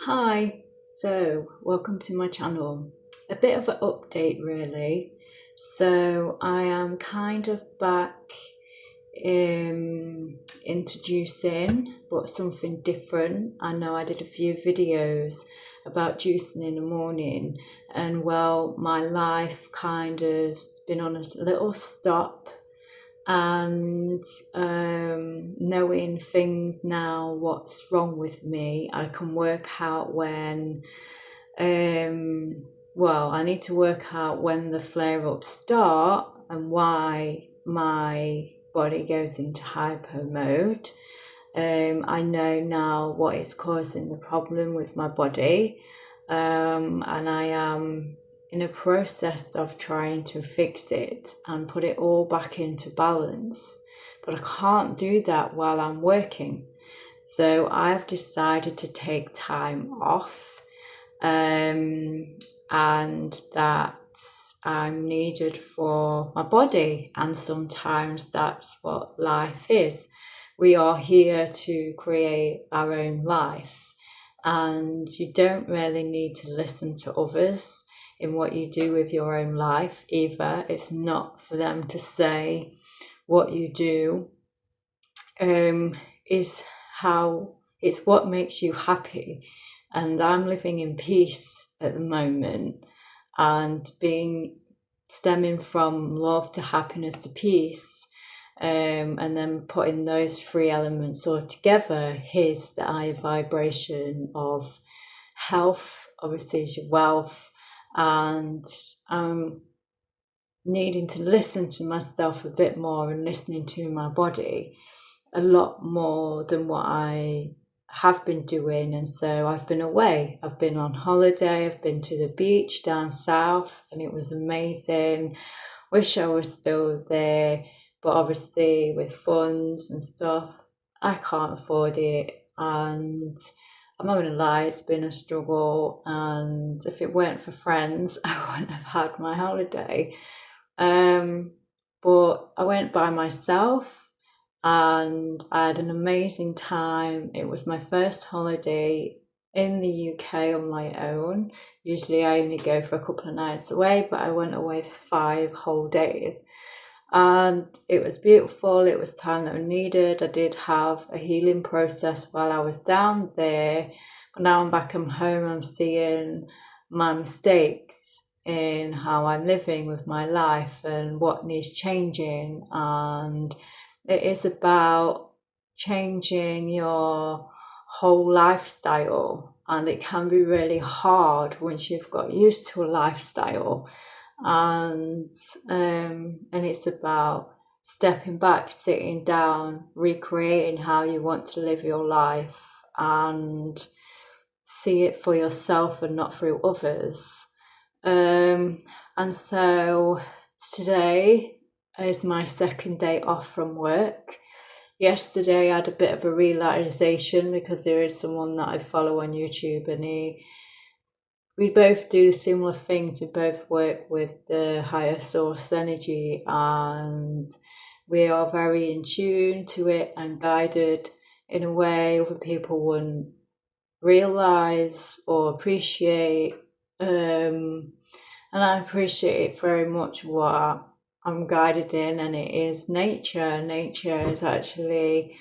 Hi, so welcome to my channel. A bit of an update, really. So, I am kind of back introducing, but something different. I know I did a few videos about juicing in the morning, and well, my life kind of been on a little stop and knowing things now, what's wrong with me, I can work out when, I need to work out when the flare ups start and why my body goes into hyper mode. I know now what is causing the problem with my body, and I am in a process of trying to fix it and put it all back into balance. But I can't do that while I'm working. So I've decided to take time off, and that I'm needed for my body. And sometimes that's what life is. We are here to create our own life, and you don't really need to listen to others in what you do with your own life either. It's not for them to say what you do is how it's what makes you happy. And I'm living in peace at the moment, and being stemming from love to happiness to peace, and then putting those three elements all together is the high vibration of health. Obviously is your wealth, and needing to listen to myself a bit more and listening to my body a lot more than what I have been doing. And so I've been away. I've been on holiday. I've been to the beach down south, and it was amazing. Wish I was still there, but obviously with funds and stuff, I can't afford it. And I'm not going to lie, it's been a struggle. And if it weren't for friends, I wouldn't have had my holiday. But I went by myself and I had an amazing time. It was my first holiday in the UK on my own. Usually I only go for a couple of nights away, but I went away for 5 whole days. And it was beautiful. It was time that I needed. I did have a healing process while I was down there. But now I'm back home, I'm seeing my mistakes in how I'm living with my life and what needs changing. And it is about changing your whole lifestyle, and it can be really hard once you've got used to a lifestyle. And it's about stepping back, sitting down, recreating how you want to live your life, and see it for yourself and not through others. And so today is my second day off from work. Yesterday I had a bit of a realization because there is someone that I follow on YouTube, and we both do similar things. We both work with the higher source energy, and we are very in tune to it and guided in a way other people wouldn't realize or appreciate. And I appreciate very much what I'm guided in, and it is nature. Nature is actually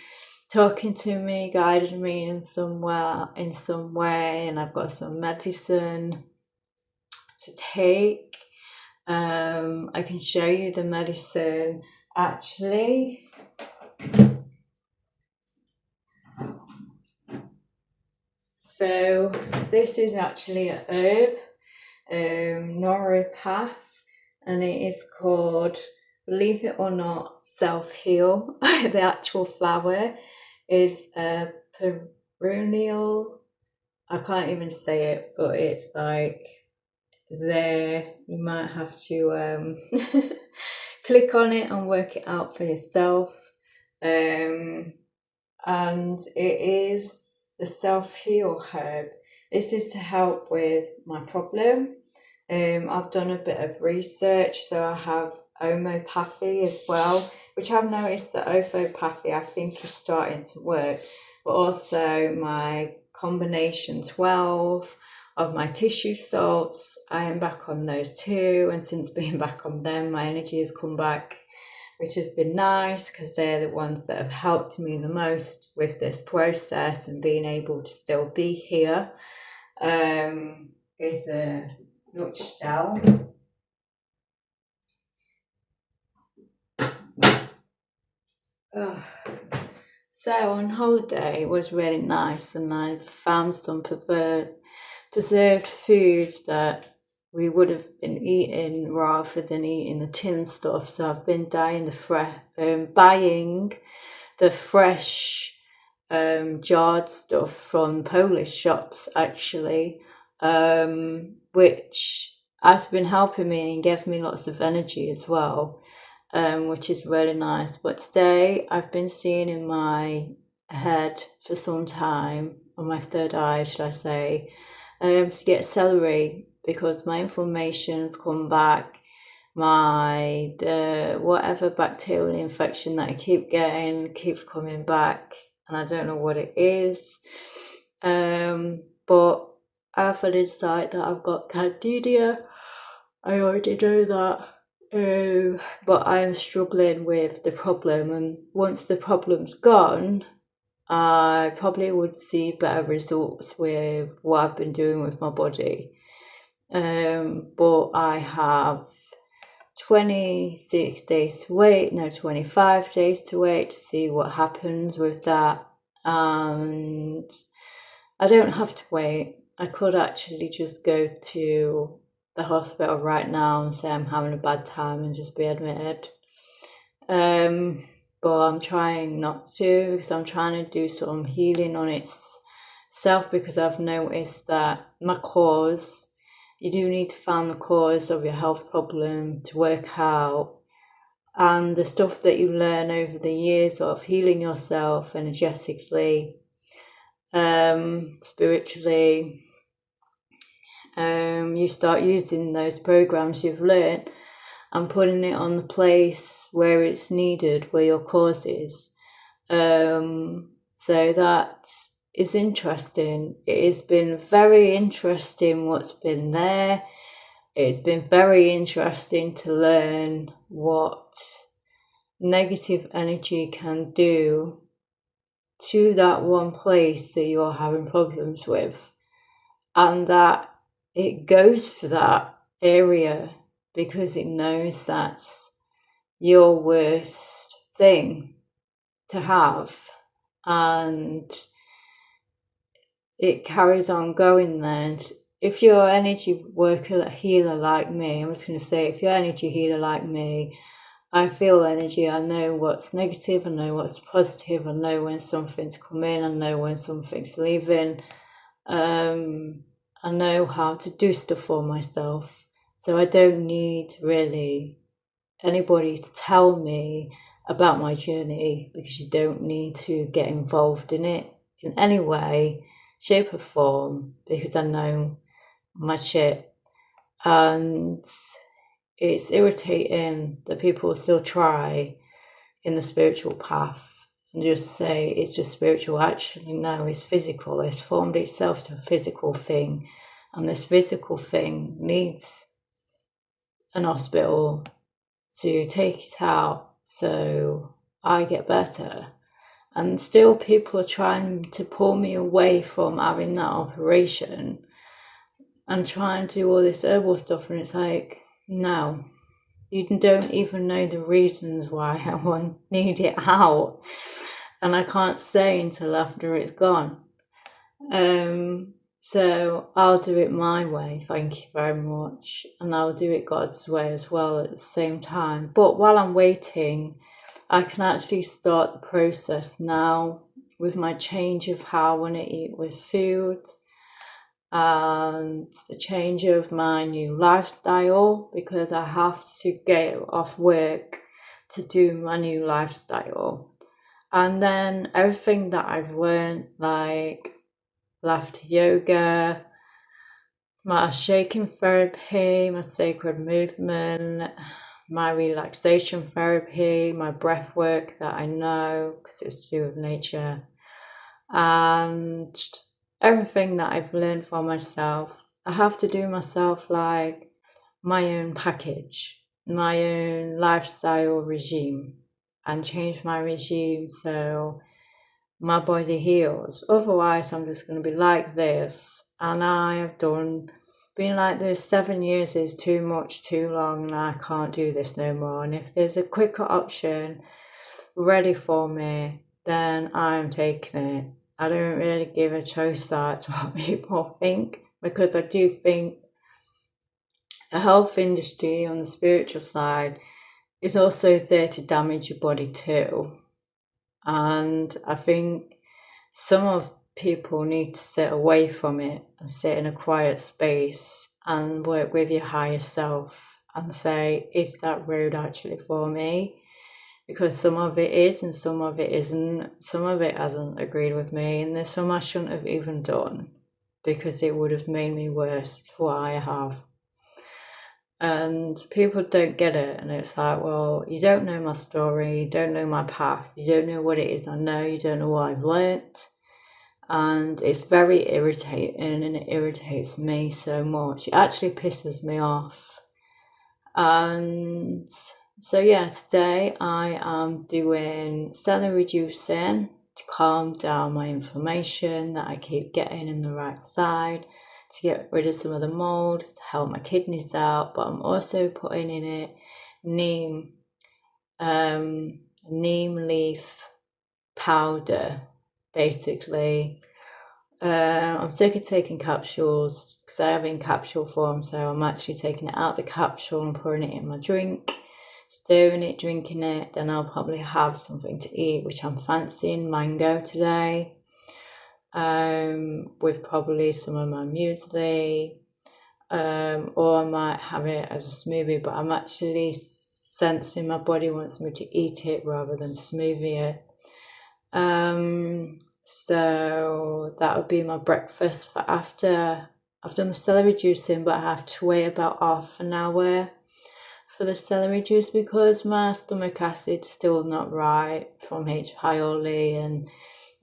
talking to me, guiding me in some way, and I've got some medicine to take. I can show you the medicine actually. So this is actually a herb, Noropath, and it is called, believe it or not, Self Heal. The actual flower is a perennial. I can't even say it, but it's like there. You might have to click on it and work it out for yourself. And it is the Self Heal herb. This is to help with my problem. I've done a bit of research, so I have homeopathy as well, which I've noticed that homeopathy I think is starting to work, but also my combination 12 of my tissue salts. I am back on those too, and since being back on them, my energy has come back, which has been nice because they're the ones that have helped me the most with this process and being able to still be here. Is a nutshell. So on holiday was really nice, and I found some preserved food that we would have been eating rather than eating the tin stuff. So I've been buying the fresh jarred stuff from Polish shops actually, which has been helping me and gave me lots of energy as well, which is really nice. But today I've been seeing in my head for some time, on my third eye should I say, to get celery because my inflammation's come back. Whatever bacterial infection that I keep getting keeps coming back, and I don't know what it is. But I've had insight that I've got candida. I already know that. But I'm struggling with the problem, and once the problem's gone, I probably would see better results with what I've been doing with my body. But I have 25 days to wait to see what happens with that. And I don't have to wait. I could actually just go to the hospital right now and say I'm having a bad time and just be admitted. But I'm trying not to because I'm trying to do some healing on itself because I've noticed that my cause, you do need to find the cause of your health problem to work out. And the stuff that you learn over the years of healing yourself energetically, spiritually, you start using those programs you've learned and putting it on the place where it's needed, where your cause is. So that is interesting. It has been very interesting what's been there. It's been very interesting to learn what negative energy can do to that one place that you're having problems with, and that it goes for that area because it knows that's your worst thing to have, and it carries on going there. And if you're an energy healer like me, I'm just going to say, if you're an energy healer like me, I feel energy. I know what's negative, I know what's positive, I know when something's coming, I know when something's leaving. I know how to do stuff for myself. So I don't need really anybody to tell me about my journey because you don't need to get involved in it in any way, shape or form, because I know my shit. And it's irritating that people still try in the spiritual path and just say it's just spiritual. Actually, no, it's physical. It's formed itself to a physical thing, and this physical thing needs an hospital to take it out so I get better. And still people are trying to pull me away from having that operation and try and do all this herbal stuff, and it's like, no, you don't even know the reasons why I need it out, and I can't say until after it's gone. So I'll do it my way, thank you very much, and I'll do it God's way as well at the same time. But while I'm waiting, I can actually start the process now with my change of how I want to eat with food and the change of my new lifestyle, because I have to get off work to do my new lifestyle. And then everything that I've learned, like laughter yoga, my shaking therapy, my sacred movement, my relaxation therapy, my breath work that I know because it's to do with nature, and everything that I've learned for myself, I have to do myself like my own package, my own lifestyle regime, and change my regime so my body heals. Otherwise, I'm just going to be like this. And I have being like this 7 years is too much, too long, and I can't do this no more. And if there's a quicker option ready for me, then I'm taking it. I don't really give a choice that's what people think, because I do think the health industry on the spiritual side is also there to damage your body too. And I think some of people need to sit away from it and sit in a quiet space and work with your higher self and say, is that road actually for me? Because some of it is and some of it isn't. Some of it hasn't agreed with me, and there's some I shouldn't have even done because it would have made me worse for what I have. And people don't get it, and it's like, well, you don't know my story, you don't know my path, you don't know what it is I know, you don't know what I've learnt. And it's very irritating, and it irritates me so much. It actually pisses me off. And so yeah, today I am doing celery reducing to calm down my inflammation that I keep getting in the right side, to get rid of some of the mold, to help my kidneys out. But I'm also putting in it neem leaf powder, basically. I'm sick of taking capsules because I have it in capsule form, so I'm actually taking it out of the capsule and pouring it in my drink, stirring it, drinking it. Then I'll probably have something to eat, which I'm fancying mango today, with probably some of my muesli, or I might have it as a smoothie, but I'm actually sensing my body wants me to eat it rather than smoothie it. So that would be my breakfast for after I've done the celery juicing, but I have to wait about half an hour for the celery juice because my stomach acid's still not right from H. pylori, and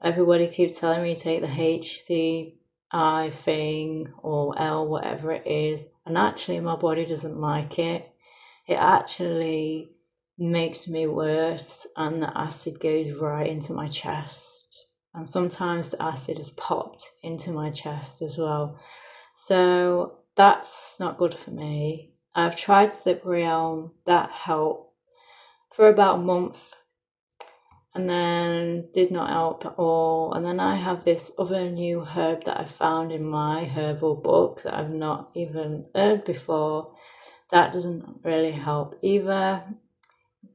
everybody keeps telling me to take the HCI thing or L, whatever it is, and actually my body doesn't like it. It actually makes me worse, and the acid goes right into my chest, and sometimes the acid has popped into my chest as well, so that's not good for me. I've tried Cyprium, that helped for about a month and then did not help at all. And then I have this other new herb that I found in my herbal book that I've not even heard before. That doesn't really help either,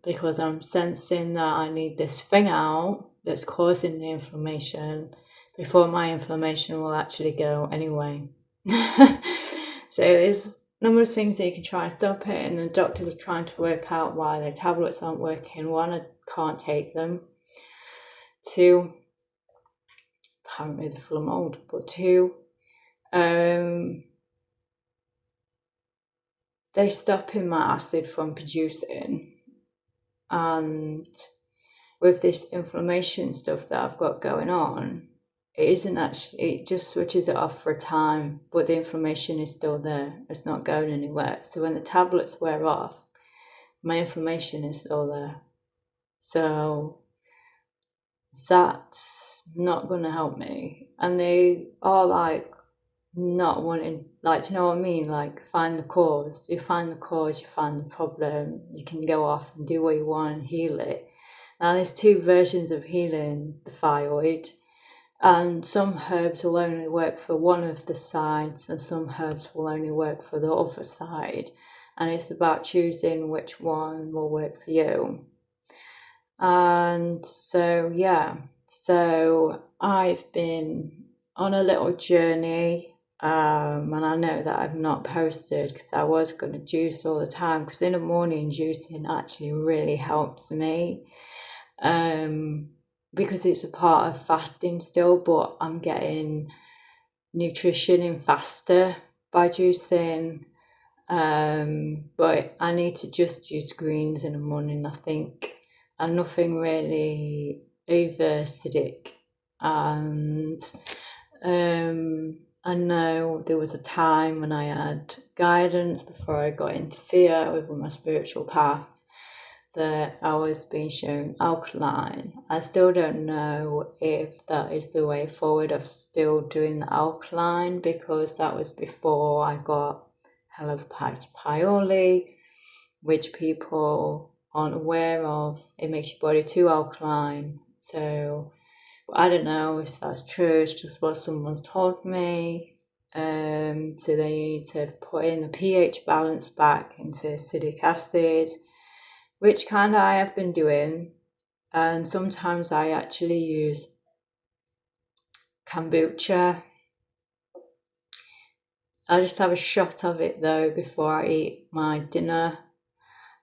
because I'm sensing that I need this thing out that's causing the inflammation before my inflammation will actually go anyway. So there's numerous things that you can try and stop it, and the doctors are trying to work out why their tablets aren't working. One, I can't take them. Two, apparently they're full of mold, but two, they're stopping my acid from producing. And with this inflammation stuff that I've got going on, it isn't actually, it just switches it off for a time, but the inflammation is still there. It's not going anywhere. So when the tablets wear off, my inflammation is still there. So that's not going to help me. And they are like not wanting, like, you know what I mean? Like, find the cause. You find the cause, you find the problem, you can go off and do what you want and heal it. Now, there's two versions of healing the thyroid, and some herbs will only work for one of the sides, and some herbs will only work for the other side. And it's about choosing which one will work for you. And so, yeah, so I've been on a little journey, and I know that I've not posted because I was going to juice all the time, because in the morning juicing actually really helps me, because it's a part of fasting still, but I'm getting nutrition in faster by juicing. But I need to just juice greens in the morning, I think, and nothing really over acidic. And I know there was a time when I had guidance before I got into fear with my spiritual path that I was being shown alkaline. I still don't know if that is the way forward of still doing the alkaline, because that was before I got Helicobacter pylori, which people aren't aware of. It makes your body too alkaline. So I don't know if that's true. It's just what someone's told me. So then you need to put in the pH balance back into acidic acid, which kind of I have been doing. And sometimes I actually use kombucha. I just have a shot of it though before I eat my dinner.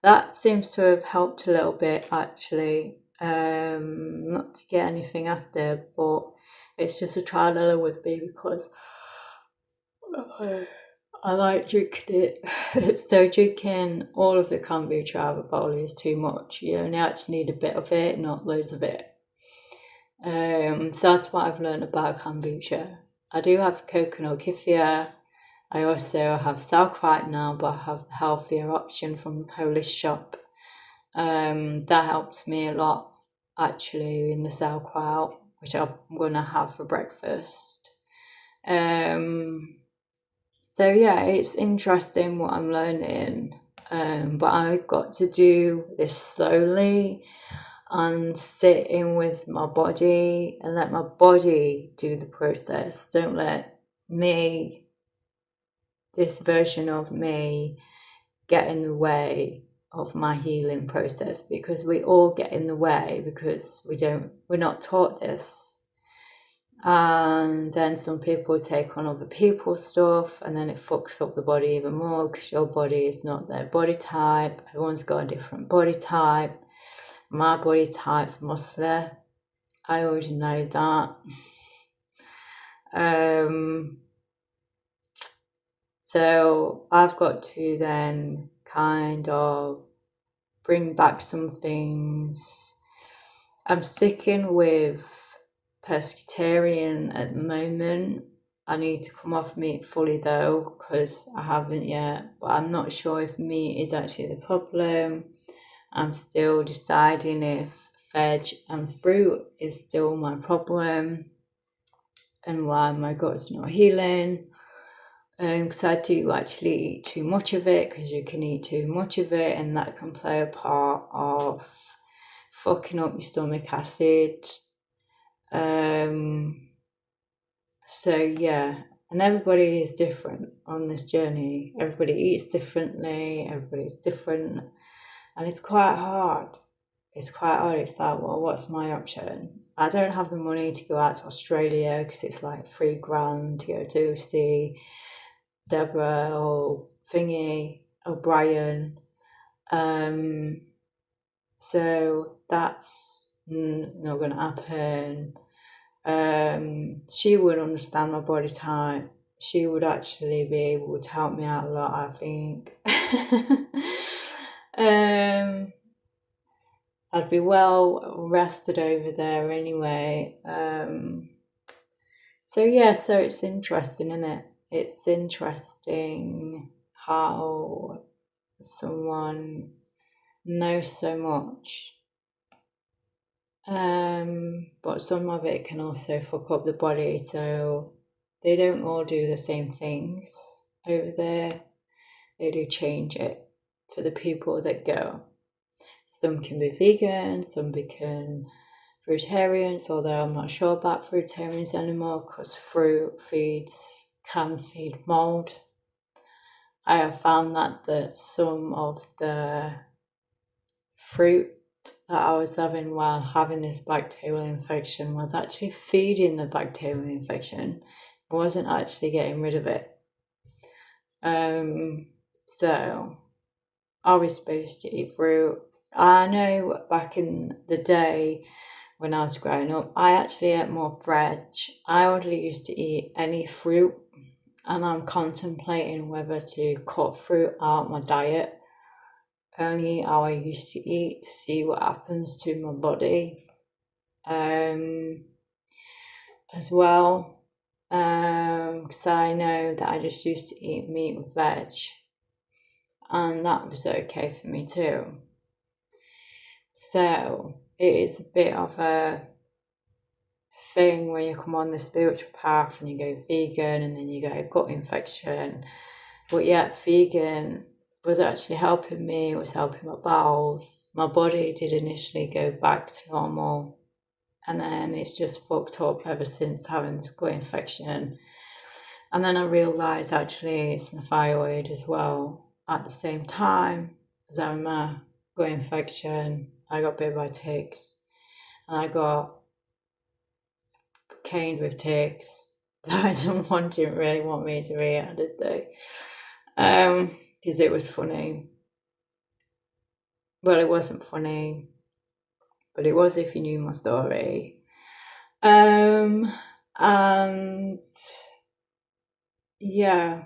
That seems to have helped a little bit actually. Not to get anything after, but it's just a trial and error with me because I like drinking it. So drinking all of the kombucha out of a bowl is too much. You only actually need a bit of it, not loads of it. So that's what I've learned about kombucha. I do have coconut kefir. I also have sauerkraut now, but I have the healthier option from Holis Shop. That helps me a lot actually in the sauerkraut, which I'm gonna have for breakfast. So yeah, it's interesting what I'm learning, but I've got to do this slowly and sit in with my body and let my body do the process. Don't let me, this version of me, get in the way of my healing process, because we all get in the way because we're not taught this. And then some people take on other people's stuff, and then it fucks up the body even more because your body is not their body type. Everyone's got a different body type. My body type's muscular. I already know that. So I've got to then kind of bring back some things. I'm sticking with pescatarian at the moment. I need to come off meat fully though, because I haven't yet, but I'm not sure if meat is actually the problem. I'm still deciding if veg and fruit is still my problem and why my gut's not healing. Because I do actually eat too much of it, because you can eat too much of it and that can play a part of fucking up your stomach acid. So yeah, and everybody is different on this journey. Everybody eats differently, everybody's different, and it's quite hard. It's like, well, what's my option? I don't have the money to go out to Australia because it's like $3,000 to go to see Deborah or Thingy O'Brien. So that's not going to happen. She would understand my body type. She would actually be able to help me out a lot, I think. I'd be well rested over there anyway. So yeah, so it's interesting, isn't it? It's interesting how someone knows so much. But some of it can also fuck up the body, so they don't all do the same things over there. They do change it for the people that go. Some can be vegan, some become fruitarians, although I'm not sure about fruitarians anymore because fruit can feed mold. I have found that some of the fruit that I was having while having this bacterial infection was actually feeding the bacterial infection. I wasn't actually getting rid of it. So are we supposed to eat fruit? I know back in the day when I was growing up, I actually ate more veg. I hardly used to eat any fruit, and I'm contemplating whether to cut fruit out my diet. Only how I used to eat to see what happens to my body as well. because I know that I just used to eat meat with veg, and that was okay for me too. So it is a bit of a thing where you come on the spiritual path and you go vegan and then you get a gut infection. But yet vegan was actually helping me, it was helping my bowels. My body did initially go back to normal, and then it's just fucked up ever since having this gut infection. And then I realised actually it's my thyroid as well. At the same time as having my gut infection, I got bit by ticks, and I got caned with ticks that someone didn't really want me to eat, did they? Because it was funny. Well, it wasn't funny, but it was if you knew my story. And yeah,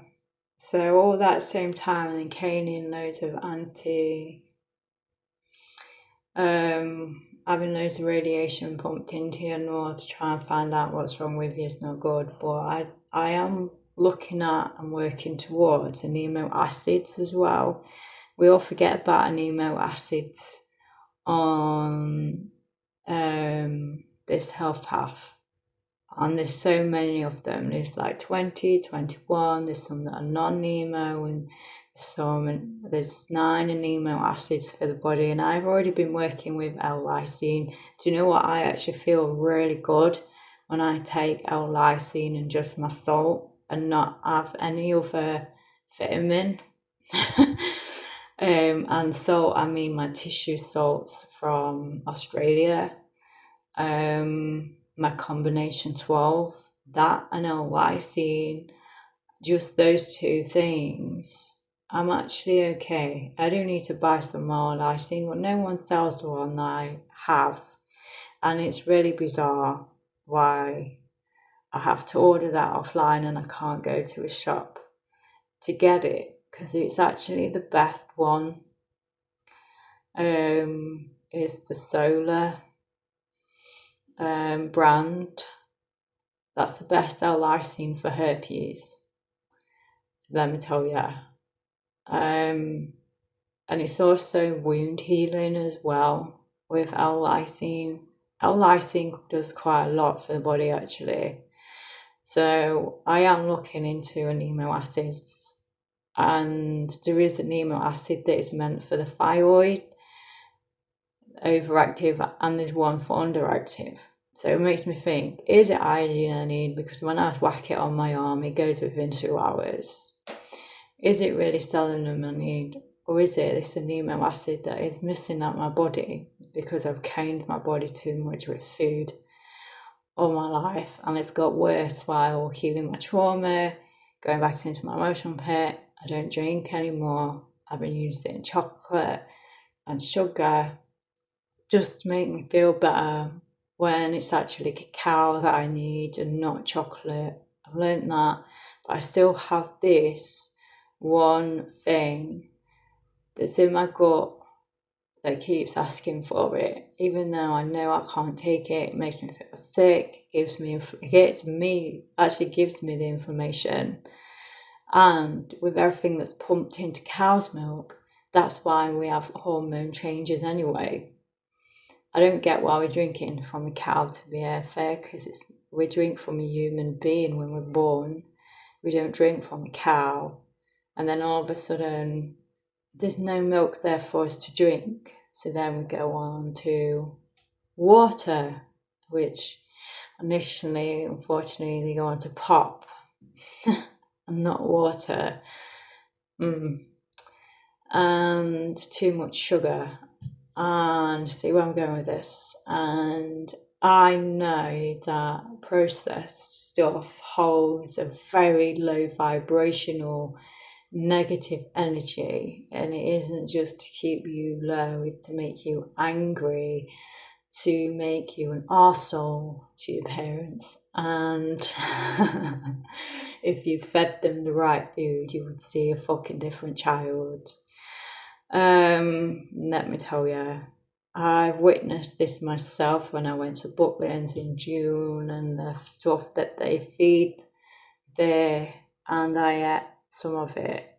so all that same time, and then caning loads of having loads of radiation pumped into your nose to try and find out what's wrong with you is no good. But I am looking at and working towards amino acids as well. We all forget about amino acids on this health path. And there's so many of them. There's like 20, 21, there's some that are non-nemo, and there's 9 amino acids for the body. And I've already been working with L-lysine. Do you know what? I actually feel really good when I take L-lysine and just my salt and not have any other vitamin. And salt, I mean my tissue salts from Australia. My combination 12, that and L-lysine, just those 2 things, I'm actually okay. I do need to buy some more lysine, but no one sells the one that I have. And it's really bizarre why I have to order that offline and I can't go to a shop to get it, because it's actually the best one. It's the Solar brand. That's the best L-lysine for herpes, let me tell you. And it's also wound healing as well with L-lysine. L-lysine does quite a lot for the body actually. So I am looking into amino acids, and there is an amino acid that is meant for the thyroid, overactive, and there's one for underactive. So it makes me think, is it iodine I need? Because when I whack it on my arm, it goes within 2 hours. Is it really selenium I need? Or is it this amino acid that is missing out my body because I've caned my body too much with food all my life, and it's got worse while healing my trauma, going back into my emotional pit. I don't drink anymore. I've been using chocolate and sugar just to make me feel better, when it's actually cacao that I need and not chocolate. I've learned that, but I still have this one thing that's in my gut that keeps asking for it, even though I know I can't take it. It makes me feel sick, gives me the information. And with everything that's pumped into cow's milk, that's why we have hormone changes anyway. I don't get why we're drinking from a cow, to be fair, because we drink from a human being when we're born. We don't drink from a cow. And then all of a sudden, there's no milk there for us to drink. So then we go on to water, which initially, unfortunately, they go on to pop and not water. And too much sugar. And see where I'm going with this. And I know that processed stuff holds a very low vibrational negative energy, and it isn't just to keep you low, it's to make you angry, to make you an arsehole to your parents. And if you fed them the right food, you would see a fucking different child. Let me tell you, I've witnessed this myself when I went to Butlins in June, and the stuff that they feed there, and I ate some of it.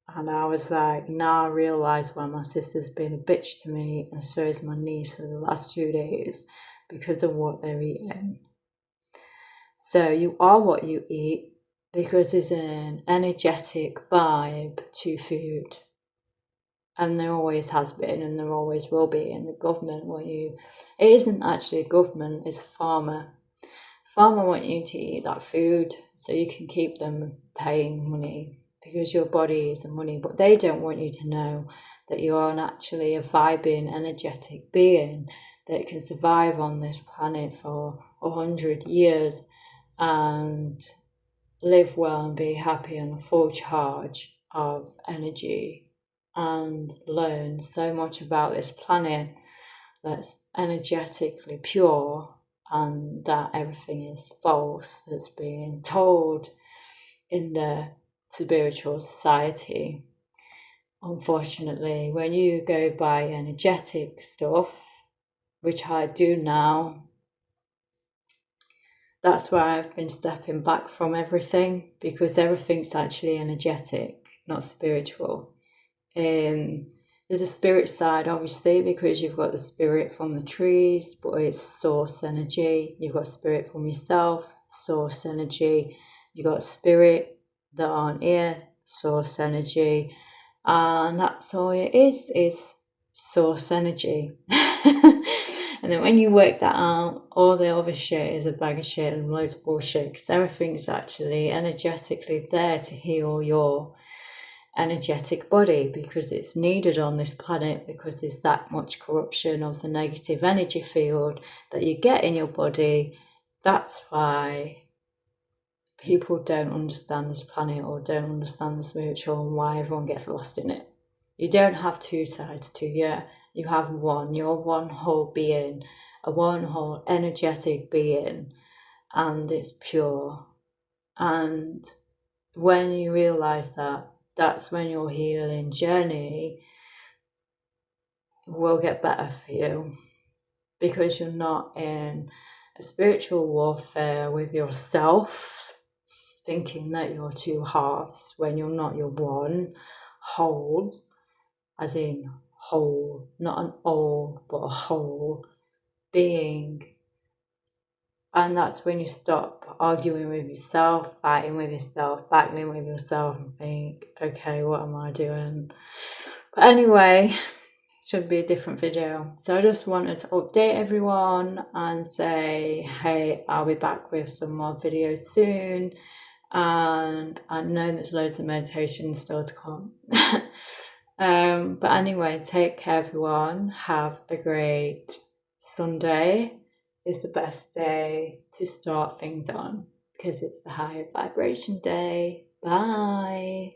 And I was like, now I realise why my sister's been a bitch to me, and so is my niece for the last 2 days, because of what they're eating. So you are what you eat, because there's an energetic vibe to food. And there always has been, and there always will be. In the government, it isn't actually a government, it's a farmer. Farmer want you to eat that food so you can keep them paying money, because your body is the money. But they don't want you to know that you are actually a vibing, energetic being that can survive on this planet for 100 years and live well and be happy on a full charge of energy, and learn so much about this planet that's energetically pure, and that everything is false that's being told in the spiritual society. Unfortunately, when you go by energetic stuff, which I do now, that's why I've been stepping back from everything, because everything's actually energetic, not spiritual. There's a spirit side, obviously, because you've got the spirit from the trees, but it's source energy. You've got spirit from yourself, source energy. You've got spirit that aren't here, source energy. And that's all it is source energy. And then when you work that out, all the other shit is a bag of shit and loads of bullshit, because everything's actually energetically there to heal your energetic body, because it's needed on this planet, because there's that much corruption of the negative energy field that you get in your body. That's why people don't understand this planet, or don't understand the spiritual, and why everyone gets lost in it. You don't have two sides to you. You have one. You're one whole being, a one whole energetic being, and it's pure. And when you realize that, that's when your healing journey will get better for you, because you're not in a spiritual warfare with yourself, thinking that you're two halves when you're not. You're one whole, as in whole, not an all, but a whole being. And that's when you stop arguing with yourself, fighting with yourself, battling with yourself, and think, okay, what am I doing? But anyway, should be a different video. So I just wanted to update everyone and say, hey, I'll be back with some more videos soon. And I know there's loads of meditation still to come. But anyway, take care, everyone. Have a great Sunday. Is the best day to start things on, because it's the higher vibration day. Bye.